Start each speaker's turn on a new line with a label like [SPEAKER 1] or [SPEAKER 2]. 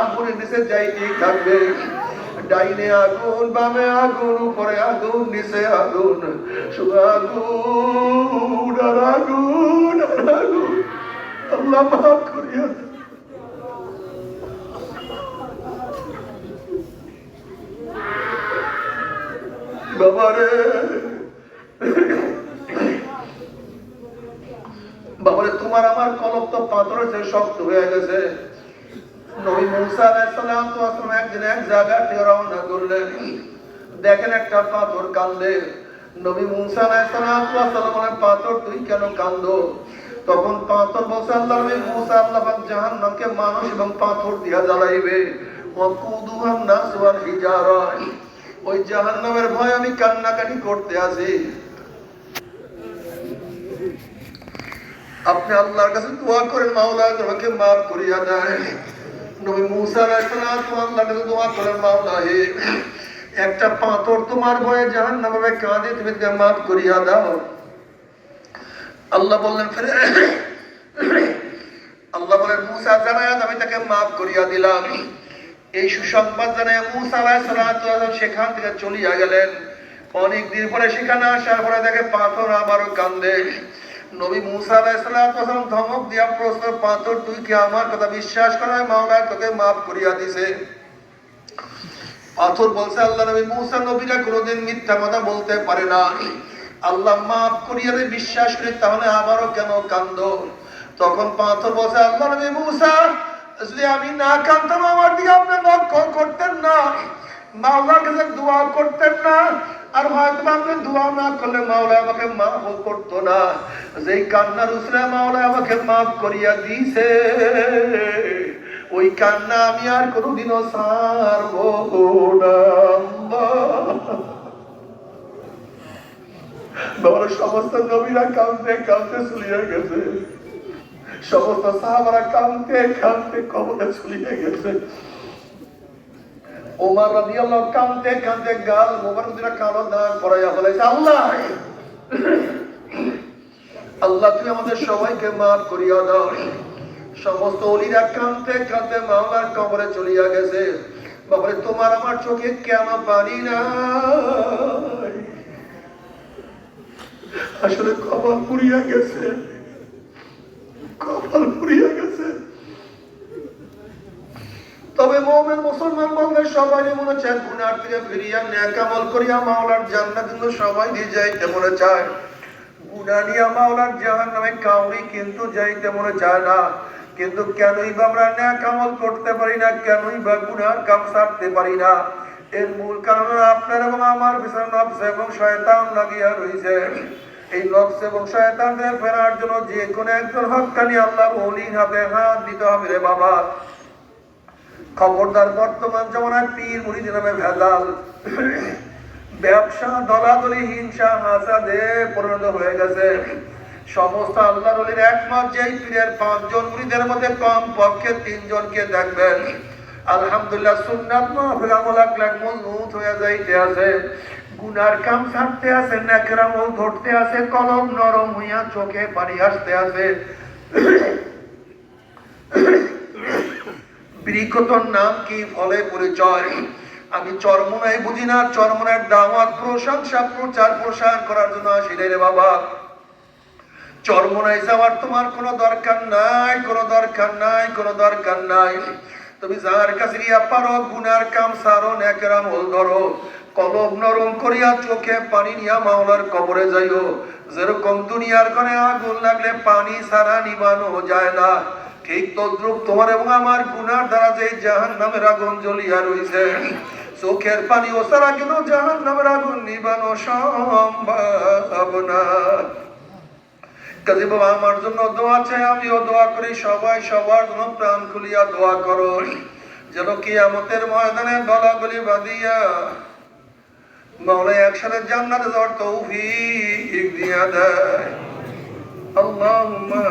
[SPEAKER 1] আগুনের নিচে যাইতেই থাকবে। ডাইনে আগুন, বামে আগুন, উপরে আগুন, নিচে আগুন, শুধু আগুন আর আগুন আর আগুন। আল্লাহ মাফ করিয়া দেন। বাবারে বাবারে, তোমার আমার কলব তো পাথরের চেয়ে শক্ত হয়ে গেছে। নবী মুসা আলাইহিস সালাম তো একদিন এক জায়গা থেকে রওনা করলেন, দেখেন একটা পাথর কান্দে। নবী মুসা আলাইহিস সালাম বলেন, পাথর তুই কেন কান্দো? তখন পাথর বলছে, আল্লাহ নবী মুসা, আল্লাহ পাক জাহান্নামকে মানুষ এবং পাথর দিয়া জ্বালাইবে। ওয়াকুদুহান নাস ওয়াল হিজারা, ওই জাহান্নামের ভয় আমি কান্নাকাটি করতে আছি। আপনি আল্লাহর কাছে দোয়া করেন, মাওলা আমাকে মাফ করিয়া দেয়। নবী মুসা আলাইহিস সালাম আল্লাহর কাছে দোয়া করেন, মাওলা হে, একটা পাথর তোমার ভয়ে জাহান্নামে কাঁদে, তুমি তাকে মাফ করিয়া দাও। আল্লাহ বললেন, আল্লাহ বলেন, মুসা জানায় আমি তাকে মাফ করিয়া দিলাম। এই সুসংবাদ জানায় মুসা আলাইহিস সালাম সেখান থেকে চলিয়া গেলেন। অনেক দিন পরে সেখানে আসার পরে দেখে পাথর আবারও কান্দে। নবী মুসা আলাইহিস সালাম ধমক দিয়া প্রশ্ন, পাথর তুই কি আমার কথা বিশ্বাস করায় মাওলা তোকে মাফ করিয়া দিছে? পাথর বলছে, আল্লাহ নবী মুসা, নবীরা কোনোদিন মিথ্যা কথা বলতে পারে না। আল্লাহ মাফ করিয়া বিশ্বাস করি, তাহলে আবারও কেন কান্দো? তখন পাথর বলছে, আল্লাহ নবী মুসা, যদি আমি না কান্দতাম আমার দিকে আপনি লক্ষ্য করতেন না, মাওলার কাছে দোয়া করতেন না, আর হয়তো আপনি দোয়া না করলে মাওলা আমাকে মাফ করতো না। যেই কান্নার উসরে মাওলা আমাকে মাফ করিয়া দিছে, ওই কান্না আমি আর কোনোদিনও ছাড়বো না। বাবার সমস্ত নবীরা কাঁদতে কাঁদতে চলিয়ে গেছে, সমস্ত সাহাবারা কাঁদতে কাঁদতে কবরে চলিয়ে গেছে। ওমর রাদিয়াল্লাহু কাঁদতে কাঁদতে গাল মোবারক দিয়ে কালো দাগ পরাইয়া ফেলেছে। আল্লাহ, আল্লাহ তুমি আমাদের সবাইকে মাফ করিয়া দাও। সমস্ত ওলিরা কাঁদতে কাঁদতে মাওলার কবরে চলিয়া গেছে। বাবারে, তোমার আমার চোখে কেন পানি নাই? আসলে কপাল পুড়িয়া গেছে, কপাল পুড়িয়া গেছে। তবে মুমিন মুসলমান বললে সবাই মনে চায় গুনার থেকে ফিরিয়া নেক আমল করিয়া মাওলার জান্নাত কিন্তু সবাই যাইতে মনে চায়। গুনাহ নিয়ে মাওলার জাহান্নামে কাউরি কিন্তু যাইতে মনে চায় না। কিন্তু কেনই বা আমরা নেক আমল করতে পারি না, কেনই বা গুনার কাম ছাড়তে পারি না? এর মূল কারণ আপনার এবং আমার পিছনে নফস এবং শয়তান লাগিয়া রয়েছে। এই নফস এবং শয়তানদের ফেরার জন্য যে কোনো একজন হক্কানি আল্লাহর ওলির হাতে হাত দিতে হবে রে বাবা। খবরদার, বর্তমান জমানায় পীর মুরিদ নামে ভেজাল, ব্যবসা, দলাদলি, হিংসা, হাসাদে পরিণত হয়ে গেছে। সমস্ত আল্লাহর ওলির একমাত্র যেই পীরের 5 জন মুরিদের মধ্যে কম পক্ষে 3 জনকে দেখবেন আলহামদুলিল্লাহ সুন্নাত মাহফিল আমল আকলাক মজবুত হয়ে যাইতে আছে, গুনার কাম ছাড়তে আছে, নেকের আমল ধরতে আছে, কলম নরম হইয়া চোখে পানি আসতে আছে। বৃক্ষতর নাম কি, ফলে পরিচয়। আমি চরমোনাই বুঝি না, চরমোনার দাওয়াত, প্রশংসা, প্রচার প্রসার করার জন্য আসি রে বাবা। চরমোনাই যাওয়ার তোমার কোনো দরকার নাই, কোনো দরকার নাই, কোনো দরকার নাই। তুমি যার কাছে গিয়া পারো গুনার কাম সারো, নেকের আমল ধরো, কলব নরম করিয়া চোখে পানি নিয়া মাওলার কবরে যাইও। যেরকম দুনিয়ার কোণে আগুন লাগলে পানি ছাড়া নিবানো যায় না, ঠিক তদ্রুপ তোমার এবং আমার গুনার দ্বারা যে জাহান্নামের আগুন জ্বলিয়া রইছে, চোখের পানি ও ছাড়া কিন্তু জাহান্নামের আগুন নিবানো সম্ভব না। কাজী বাবা, আমার জন্য দোয়া চাই, আমিও দোয়া করি, সবাই সবার জন্য প্রাণ খুলিয়া দোয়া করো, যেন কিয়ামতের ময়দানে গলাগলি বাঁধিয়া মাওলা একসাথে জান্নাতে যাওয়ার তৌফিক দিয়া দেয়। আল্লাহুম্মা